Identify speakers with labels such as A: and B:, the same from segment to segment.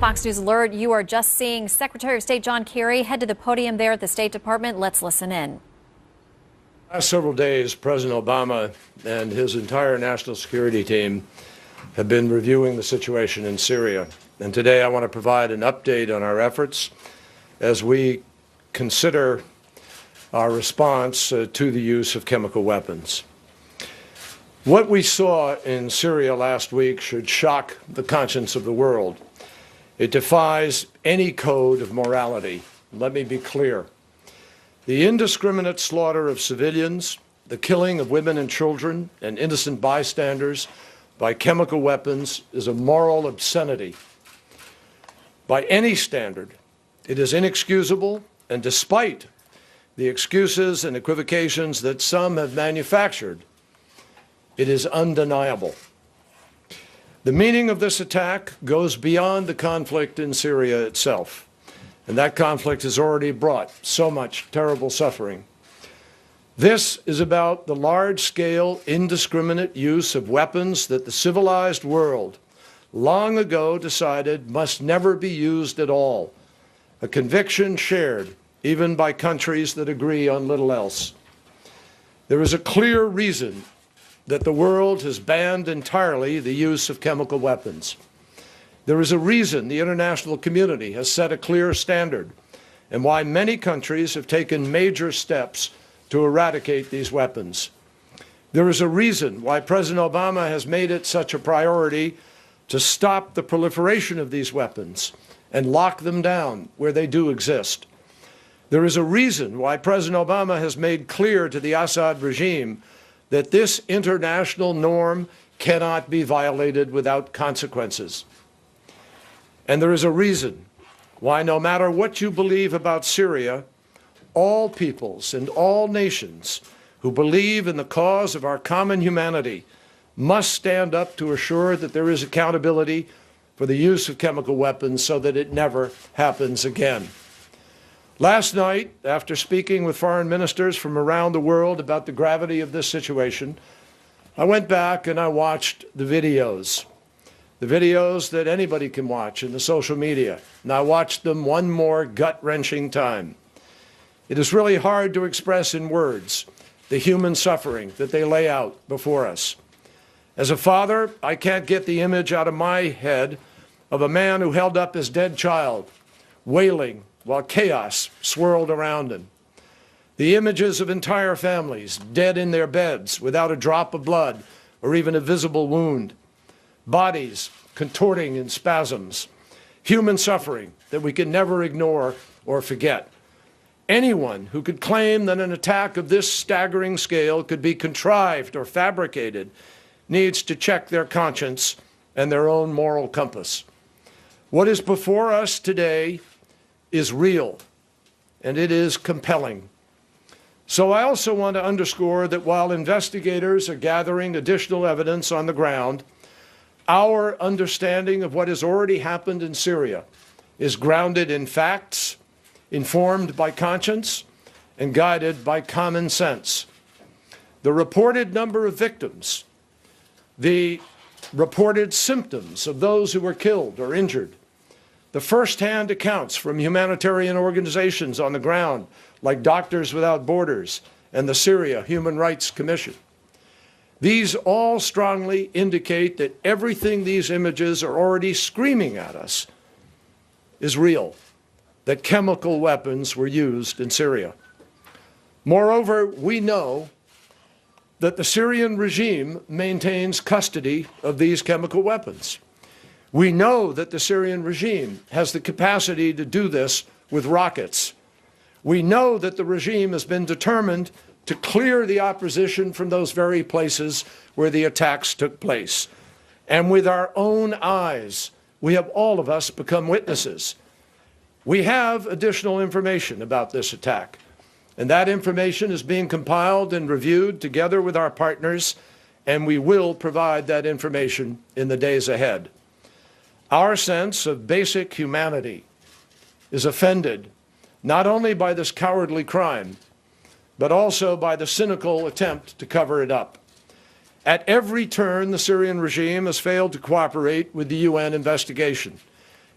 A: Fox News Alert, you are just seeing Secretary of State John Kerry head to the podium there at the State Department. Let's listen in.
B: Last several days, President Obama and his entire national security team have been reviewing the situation in Syria. And today I want to provide an update on our efforts as we consider our response to the use of chemical weapons. What we saw in Syria last week should shock the conscience of the world. It defies any code of morality. Let me be clear. The indiscriminate slaughter of civilians, the killing of women and children and innocent bystanders by chemical weapons is a moral obscenity. By any standard, it is inexcusable, and despite the excuses and equivocations that some have manufactured, it is undeniable. The meaning of this attack goes beyond the conflict in Syria itself, and that conflict has already brought so much terrible suffering. This is about the large-scale, indiscriminate use of weapons that the civilized world long ago decided must never be used at all, a conviction shared even by countries that agree on little else. There is a clear reason that the world has banned entirely the use of chemical weapons. There is a reason the international community has set a clear standard and why many countries have taken major steps to eradicate these weapons. There is a reason why President Obama has made it such a priority to stop the proliferation of these weapons and lock them down where they do exist. There is a reason why President Obama has made clear to the Assad regime that this international norm cannot be violated without consequences. And there is a reason why, no matter what you believe about Syria, all peoples and all nations who believe in the cause of our common humanity must stand up to assure that there is accountability for the use of chemical weapons so that it never happens again. Last night, after speaking with foreign ministers from around the world about the gravity of this situation, I went back and I watched the videos that anybody can watch in the social media, and I watched them one more gut-wrenching time. It is really hard to express in words the human suffering that they lay out before us. As a father, I can't get the image out of my head of a man who held up his dead child, wailing while chaos swirled around him. The images of entire families dead in their beds without a drop of blood or even a visible wound. Bodies contorting in spasms. Human suffering that we can never ignore or forget. Anyone who could claim that an attack of this staggering scale could be contrived or fabricated needs to check their conscience and their own moral compass. What is before us today is real, and it is compelling. So I also want to underscore that while investigators are gathering additional evidence on the ground, our understanding of what has already happened in Syria is grounded in facts, informed by conscience, and guided by common sense. The reported number of victims, the reported symptoms of those who were killed or injured, the first-hand accounts from humanitarian organizations on the ground, like Doctors Without Borders and the Syria Human Rights Commission. These all strongly indicate that everything these images are already screaming at us is real, that chemical weapons were used in Syria. Moreover, we know that the Syrian regime maintains custody of these chemical weapons. We know that the Syrian regime has the capacity to do this with rockets. We know that the regime has been determined to clear the opposition from those very places where the attacks took place. And with our own eyes, we have all of us become witnesses. We have additional information about this attack, and that information is being compiled and reviewed together with our partners, and we will provide that information in the days ahead. Our sense of basic humanity is offended not only by this cowardly crime, but also by the cynical attempt to cover it up. At every turn, the Syrian regime has failed to cooperate with the UN investigation.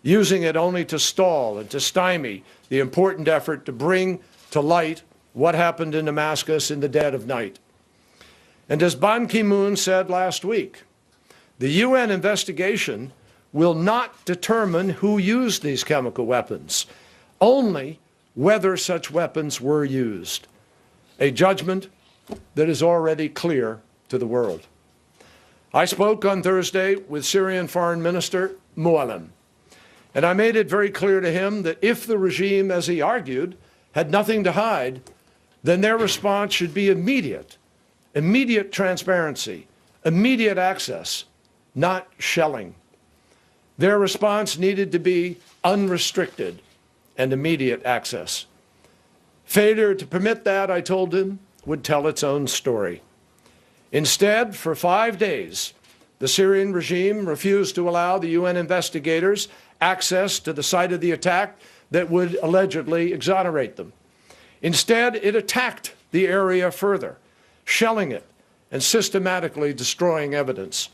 B: using it only to stall and to stymie the important effort to bring to light what happened in Damascus in the dead of night. And as Ban Ki-moon said last week, the UN investigation will not determine who used these chemical weapons, only whether such weapons were used, a judgment that is already clear to the world. I spoke on Thursday with Syrian Foreign Minister Muallim, and I made it very clear to him that if the regime, as he argued, had nothing to hide, then their response should be immediate transparency, immediate access, not shelling. Their response needed to be unrestricted and immediate access. Failure to permit that, I told him, would tell its own story. Instead, for 5 days, the Syrian regime refused to allow the UN investigators access to the site of the attack that would allegedly exonerate them. Instead, it attacked the area further, shelling it and systematically destroying evidence.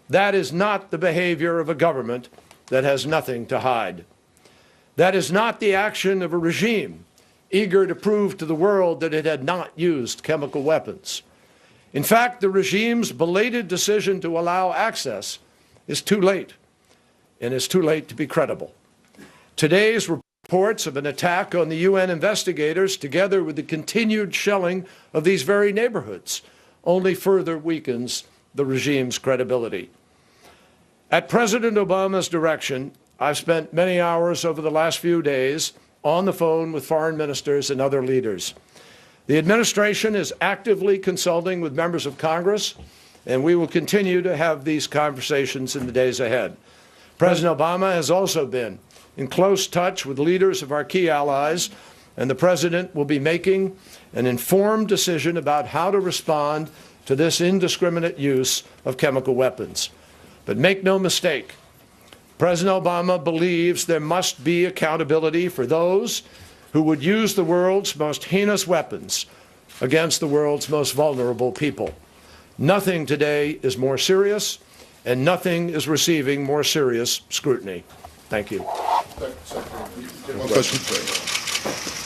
B: That is not the behavior of a government that has nothing to hide. That is not the action of a regime eager to prove to the world that it had not used chemical weapons. In fact, the regime's belated decision to allow access is too late, and it's too late to be credible. Today's reports of an attack on the UN investigators, together with the continued shelling of these very neighborhoods, only further weakens the regime's credibility. At President Obama's direction, I've spent many hours over the last few days on the phone with foreign ministers and other leaders. The administration is actively consulting with members of Congress, and we will continue to have these conversations in the days ahead. President Obama has also been in close touch with leaders of our key allies, and the President will be making an informed decision about how to respond to this indiscriminate use of chemical weapons. But make no mistake, President Obama believes there must be accountability for those who would use the world's most heinous weapons against the world's most vulnerable people. Nothing today is more serious, and nothing is receiving more serious scrutiny. Thank you.
C: One question.